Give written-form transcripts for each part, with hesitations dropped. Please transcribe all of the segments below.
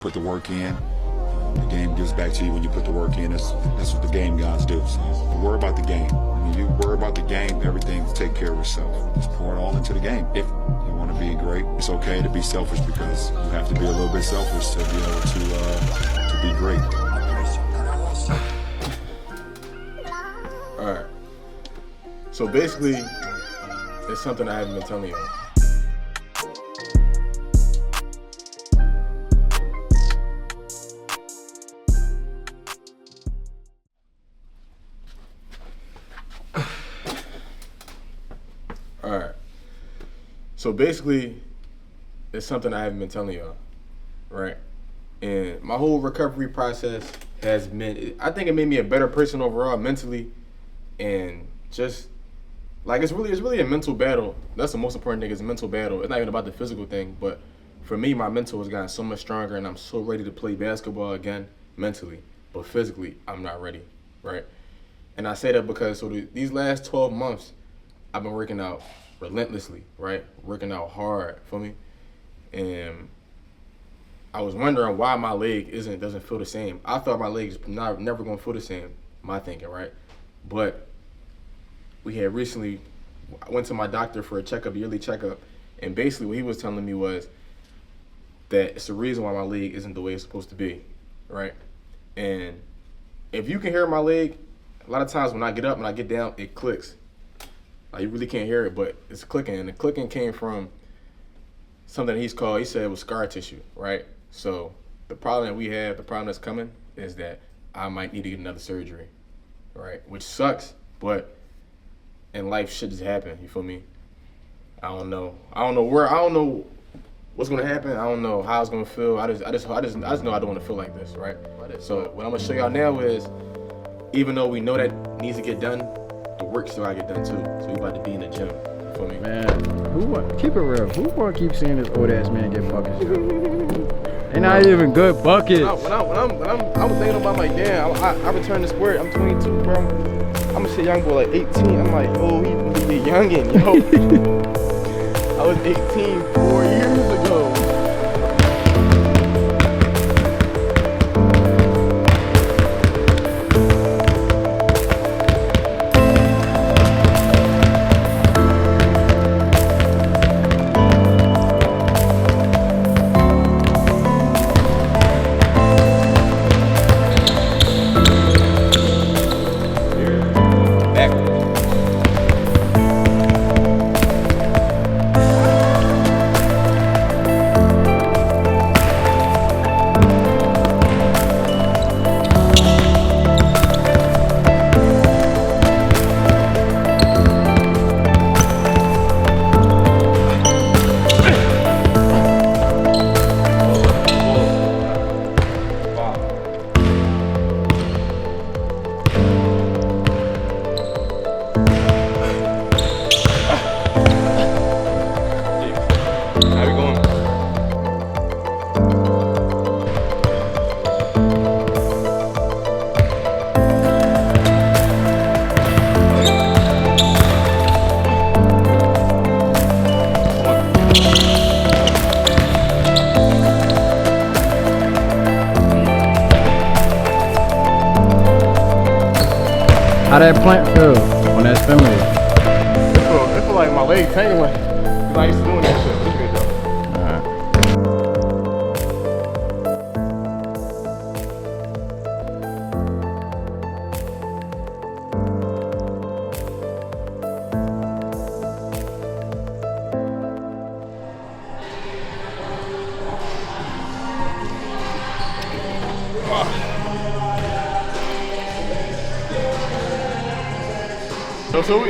Put the work in. The game gives back to you when you put the work in. That's what the game guys do. So worry about the game. When you worry about the game, everything will take care of itself. Just pour it all into the game. If you want to be great, it's okay to be selfish because you have to be a little bit selfish to be able to be great. All right. So basically, it's something I haven't been telling you. All right. So basically, it's something I haven't been telling y'all, right? And my whole recovery process has been, I think it made me a better person overall mentally, and just like it's really a mental battle. That's the most important thing, is a mental battle. It's not even about the physical thing, but for me, my mental has gotten so much stronger, and I'm so ready to play basketball again mentally, but physically, I'm not ready, right? And I say that because these last 12 months, I've been working out relentlessly, right? Working out hard for me. And I was wondering why my leg doesn't feel the same. I thought my leg is never gonna feel the same, my thinking, right? But I went to my doctor for a checkup, yearly checkup, and basically what he was telling me was that it's the reason why my leg isn't the way it's supposed to be, right? And if you can hear my leg, a lot of times when I get up and I get down, it clicks. Like, you really can't hear it, but it's clicking. And the clicking came from something he said it was scar tissue, right? So the problem that's coming is that I might need to get another surgery, right? Which sucks, but in life shit just happen, you feel me? I don't know what's gonna happen. I don't know how it's gonna feel. I just know I don't wanna feel like this, right? So what I'm gonna show y'all now is, even though we know that needs to get done, the work still gotta get done too. So we about to be in the gym. You feel me? Man, keep it real. Who wanna keep seeing this old ass man get buckets? They're not even good buckets. When I was thinking about, like, damn, I returned to sport. I'm 22, bro. I'm a shit young boy, like 18. I'm like, oh, he really a youngin', yo. I was 18 4 years ago. How that plant feel on that spin move? It feel like my leg tingling. Cause I used to doing that shit. It's good though.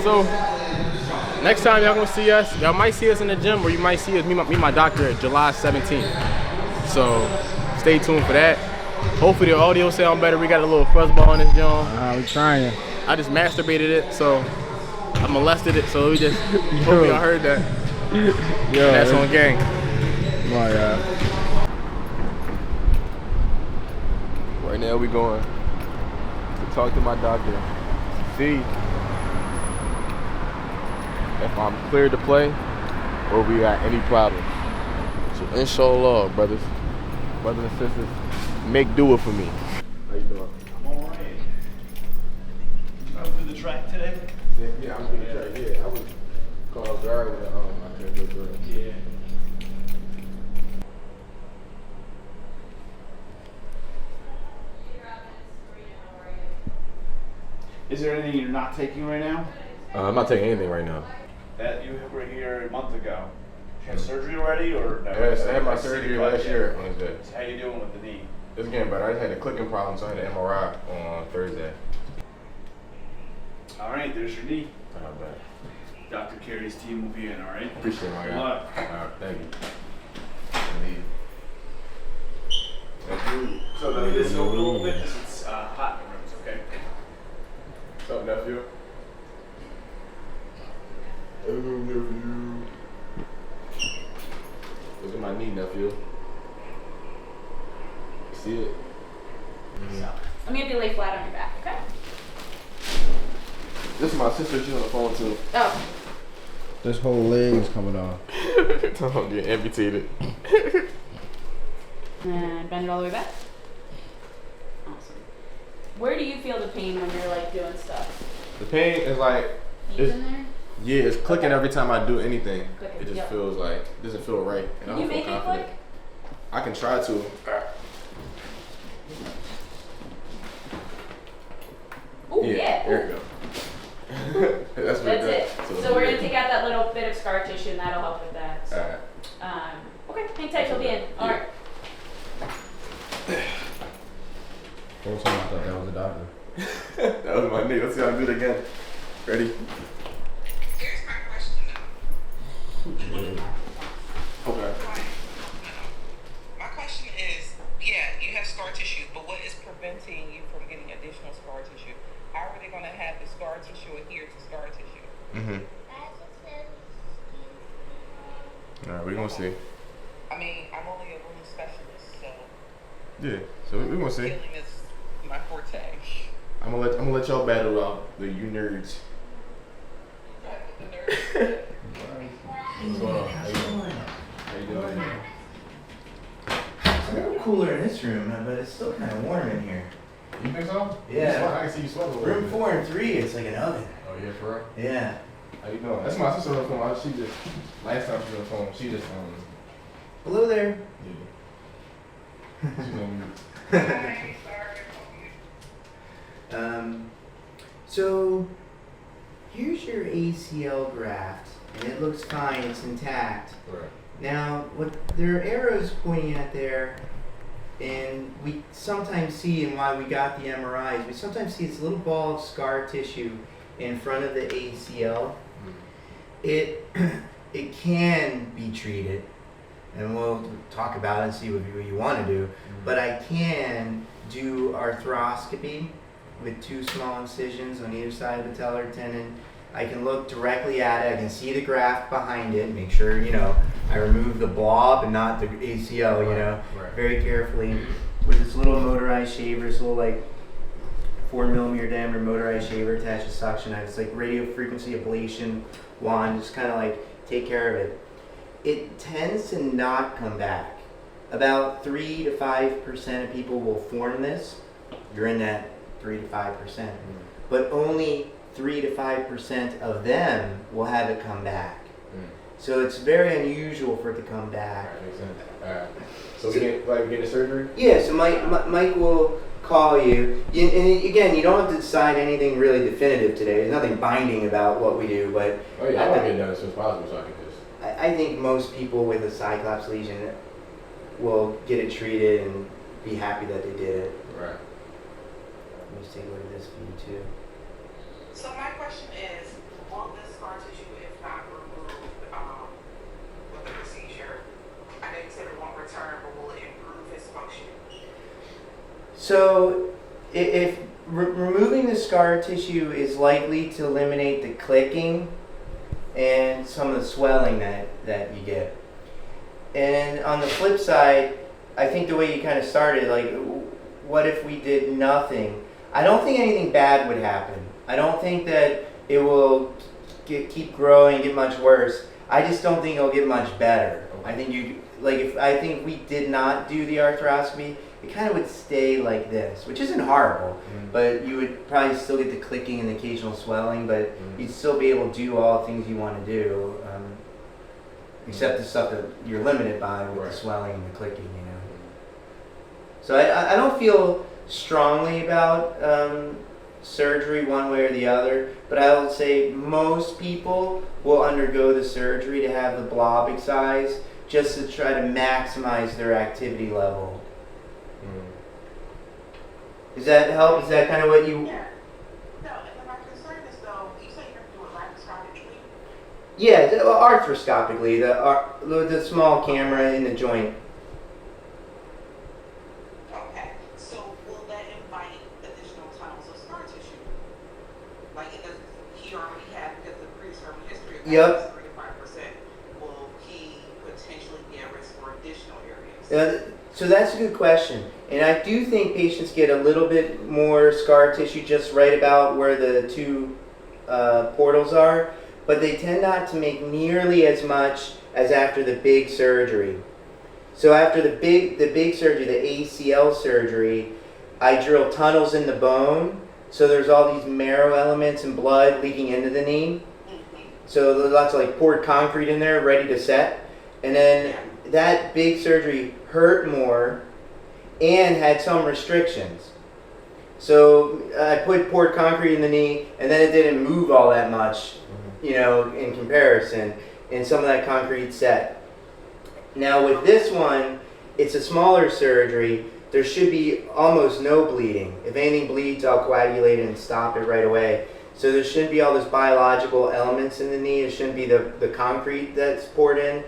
So next time y'all gonna see us, y'all might see us in the gym, or you might see us, me and my doctor, at July 17th. So stay tuned for that. Hopefully the audio sound better. We got a little fuzzball in this joint. We trying. I just masturbated it, so I molested it. So we just hopefully y'all heard that. Yo, that's on gang. My God. Right now we going to talk to my doctor to see if I'm cleared to play or we got any problems. So inshallah, brothers, brothers and sisters, make do it for me. How you doing? I'm all right. Up to the track today? Yeah, I'm gonna try. Yeah, I was caught off guard when I couldn't go through it. Yeah. Is there anything you're not taking right now? I'm not taking anything right now. That you were here a month ago. You had surgery already, or no? Yes, I had my surgery last year on Wednesday. How you doing with the knee? It's getting better. I just had a clicking problem, so I had an MRI on Thursday. All right, there's your knee. Not bad. Dr. Carey's team will be in, all right? Appreciate it, my guy. Good luck. All right, thank you. Indeed. Thank you. So let me this over a little bit because it's hot in the rooms, okay? What's up, nephew? Hello, nephew. Look at my knee, nephew. You see it? So, let me have you lay flat on your back, okay? This is my sister. She's on the phone too. Oh, This whole leg is coming off. I'm getting amputated. and bend it all the way back. Awesome. Where do you feel the pain when you're like doing stuff? The pain is like, Deep in there? yeah, it's clicking every time I do anything. Clicking, It just yep. feels like, doesn't feel right. And Can I you don't feel make it confident. click? I can try to. Oh yeah. There you go. That's what That's it it. does. So we're gonna take out that little bit of scar tissue, and that'll help with that. So, Alright. okay, hang tight. You'll be in. All right. Whole time I thought that was a doctor. That was my knee. Let's see how I do it again. Ready? Here's my question though. Okay. My question is, yeah, you have scar tissue, but what is preventing you from getting additional scar tissue? How are they going to have the scar tissue adhere to scar tissue? Mm-hmm. Alright, we're gonna see. I mean, I'm only a wound specialist, so Yeah, so we're gonna see. healing is my forte. I'm gonna let y'all battle out the you nerds. What's going on? How you doing? How you doing? It's a little cooler in this room, but it's still kind of warm in here. You think so? Yeah. You sweat? I can see you sweating a little Room bit. 4 and 3, it's like an oven. Oh yeah, for real? Yeah. How you doing? That's my sister on the phone. She just last time she was on the phone. She just Hello there. yeah. She's on mute. So here's your ACL graft, and it looks fine. It's intact. Right. Now, what there are arrows pointing at there, and we sometimes see, and why we got the MRIs, we sometimes see this little ball of scar tissue in front of the ACL. It can be treated, and we'll talk about it and see what you want to do. But I can do arthroscopy with 2 small incisions on either side of the patellar tendon. I can look directly at it. I can see the graft behind it. Make sure, I remove the blob and not the ACL, Right. very carefully. With this little motorized shaver, this little 4mm diameter motorized shaver attached to suction. I have this radio frequency ablation wand, just kind of take care of it. It tends to not come back. About 3 to 5% of people will form this. You're in that 3 to 5%. But only 3 to 5% of them will have it come back. So it's very unusual for it to come back. Alright, makes sense. Alright. So we getting a surgery? Yeah, so Mike will call you. And again, you don't have to decide anything really definitive today. There's nothing binding about what we do, but Oh yeah, I want to get done as soon as possible so I can just. I think most people with a cyclops lesion will get it treated and be happy that they did it. Right. Let me just take a look at this for you too. So my question is, will this scar tissue, if not removed with the procedure, I know you said it won't return, but will it improve his function? So, if removing the scar tissue is likely to eliminate the clicking and some of the swelling that you get. And on the flip side, I think the way you kind of started, what if we did nothing? I don't think anything bad would happen. I don't think that it will keep growing, get much worse. I just don't think it'll get much better. I think like if I think we did not do the arthroscopy, it kind of would stay like this, which isn't horrible, but you would probably still get the clicking and the occasional swelling, but you'd still be able to do all the things you want to do, except the stuff that you're limited by with the swelling and the clicking, you know. So I don't feel strongly about surgery one way or the other, but I would say most people will undergo the surgery to have the blob excised just to try to maximize their activity level. Does that help? Is that kind of what you... Yeah. No, and my concern is though, you say you're doing laparoscopically? Yeah, arthroscopically, the small camera in the joint. Okay, so will that invite additional tunnels of scar tissue? Like it does, he already had, because of the predetermined history of Yep. 3 to 5%, will he potentially be at risk for additional areas? So that's a good question. And I do think patients get a little bit more scar tissue just right about where the two portals are, but they tend not to make nearly as much as after the big surgery. So after the big surgery, the ACL surgery, I drill tunnels in the bone, so there's all these marrow elements and blood leaking into the knee. So there's lots of like poured concrete in there ready to set. And then that big surgery hurt more and had some restrictions. So I poured concrete in the knee, and then it didn't move all that much, you know, in comparison, and some of that concrete set. Now with this one, it's a smaller surgery. There should be almost no bleeding. If anything bleeds, I'll coagulate it and stop it right away. So there shouldn't be all those biological elements in the knee. It shouldn't be the concrete that's poured in.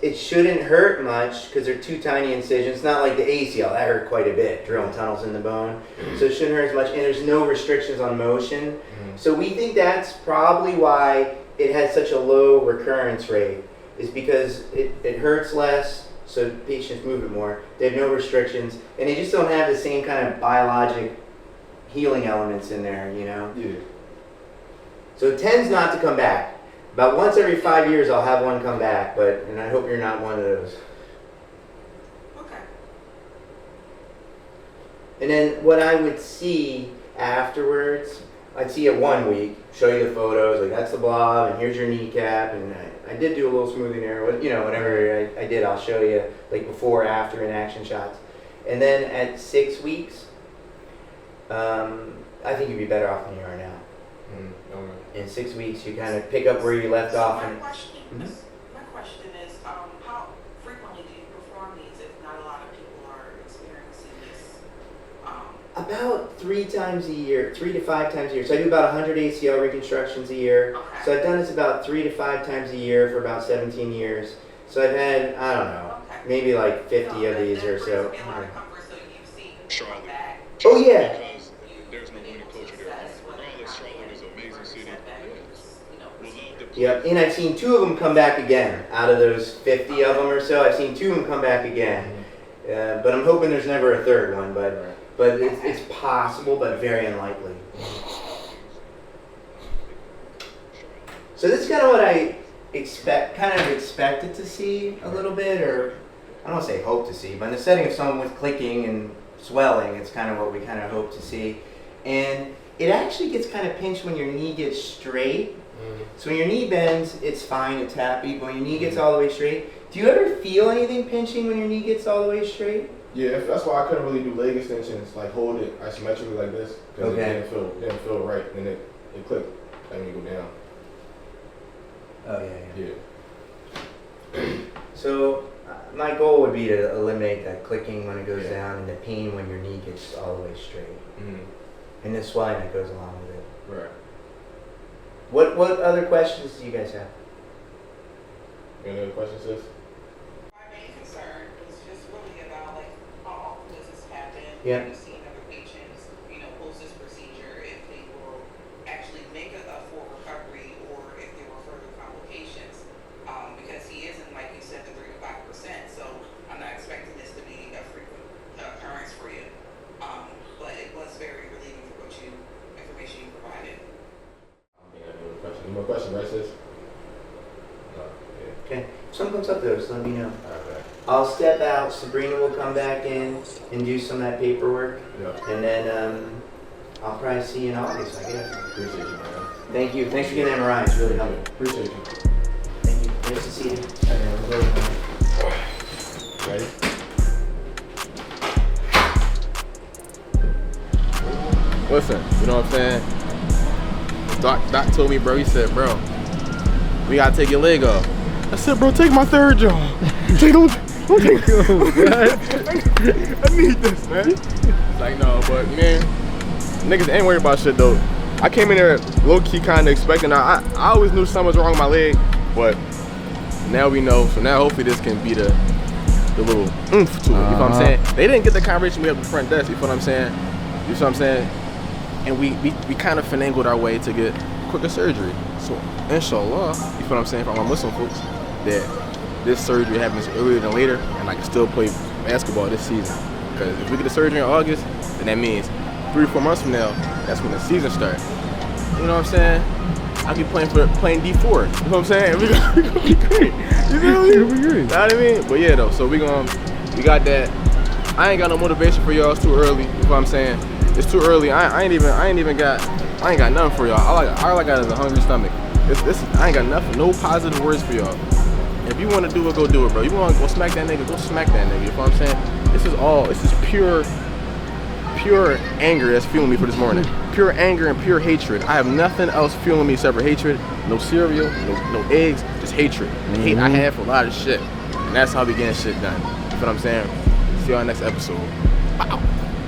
It shouldn't hurt much because they're two tiny incisions. Not like the ACL, that hurt quite a bit, drilling tunnels in the bone. So it shouldn't hurt as much, and there's no restrictions on motion. So we think that's probably why it has such a low recurrence rate, is because it hurts less, so patients move it more. They have no restrictions, and they just don't have the same kind of biologic healing elements in there, you know? Yeah. So it tends not to come back. About once every 5 years, I'll have one come back, and I hope you're not one of those. Okay. And then what I would see afterwards, I'd see it 1 week, show you the photos, like that's the blob, and here's your kneecap, and I did do a little smoothing there, you know, whatever I did, I'll show you, like before, after, in action shots. And then at 6 weeks, I think you'd be better off than you are now. In 6 weeks, you kind of pick up where you left off. My question is, how frequently do you perform these if not a lot of people are experiencing this? About 3 times a year, 3 to 5 times a year. So I do about 100 ACL reconstructions a year. Okay. So I've done this about 3 to 5 times a year for about 17 years. So I've had, I don't know, maybe like 50 of these or so. Brings me a lot of comfort, so you've seen people come back. Oh yeah. Because there's no winning culture there. Regardless, Charlotte is an amazing city. We love the Yep, and I've seen 2 of them come back again. Out of those 50 of them or so, I've seen 2 of them come back again. But I'm hoping there's never a third one, but it's possible, but very unlikely. So this is kind of what I expected to see a little bit, or I don't want to say hope to see, but in the setting of someone with clicking and swelling, it's kind of what we kind of hope to see. And it actually gets kind of pinched when your knee gets straight. So when your knee bends, it's fine, it's happy, but when your knee gets all the way straight, do you ever feel anything pinching when your knee gets all the way straight? Yeah, that's why I couldn't really do leg extensions, like hold it isometrically like this, because it didn't feel right, and then it clicked, like when you go down. Oh yeah. Yeah. So my goal would be to eliminate that clicking when it goes down and the pain when your knee gets all the way straight, and the swelling that goes along with it. Right. What other questions do you guys have? Any other questions, sis? My main concern is just really about like how often does this happen? Yeah. We've seen other patients, post this procedure, if they will actually make a full recovery or if there were further complications. Because he isn't, like you said, the 3 to 5%. So I'm not expecting this to be a frequent occurrence for you. But it was very relieving for information you provided. I think I have another question. Any more questions, right, sis? No. Yeah. Okay. So something comes up though, just let me know. I'll step out. Sabrina will come back in and do some of that paperwork. Yeah. And then I'll probably see you in August, I guess. Appreciate you, man. Thank you. Thanks for getting MRI. It's really helpful. Appreciate you. Thank you. Nice to see you. Hey, man, we'll go, man. Ready? Listen, you know what I'm saying? Doc told me, bro, he said, bro, we gotta take your leg off. I said, bro, take my third jaw. don't take it. I need this, man. It's like, no, but man, niggas ain't worried about shit though. I came in there low-key kind of expecting, I always knew something was wrong with my leg, but now we know, so now hopefully this can be the little oomph to it, you know what I'm saying? They didn't get the conversation we have at the front desk, you know what I'm saying? You know what I'm saying? And we kind of finagled our way to get quicker surgery. So inshallah, you know what I'm saying, for all my Muslim folks, that this surgery happens earlier than later and I can still play basketball this season. Because if we get the surgery in August, then that means 3 or 4 months from now, that's when the season starts. You know what I'm saying? I'll be playing D4. You know what I'm saying? We gonna be great. You feel me? You know what I mean? But yeah though, so we got that. I ain't got no motivation for y'all, it's too early. You know what I'm saying? It's too early. I ain't got nothing for y'all. All I got is a hungry stomach. I ain't got nothing, no positive words for y'all. If you want to do it, go do it, bro. You want to go smack that nigga, go smack that nigga. You know what I'm saying? This is pure anger that's fueling me for this morning. Pure anger and pure hatred. I have nothing else fueling me except for hatred. No cereal, no eggs, just hatred. The hate I have for a lot of shit. And that's how we getting shit done. You know what I'm saying? See y'all next episode. Wow.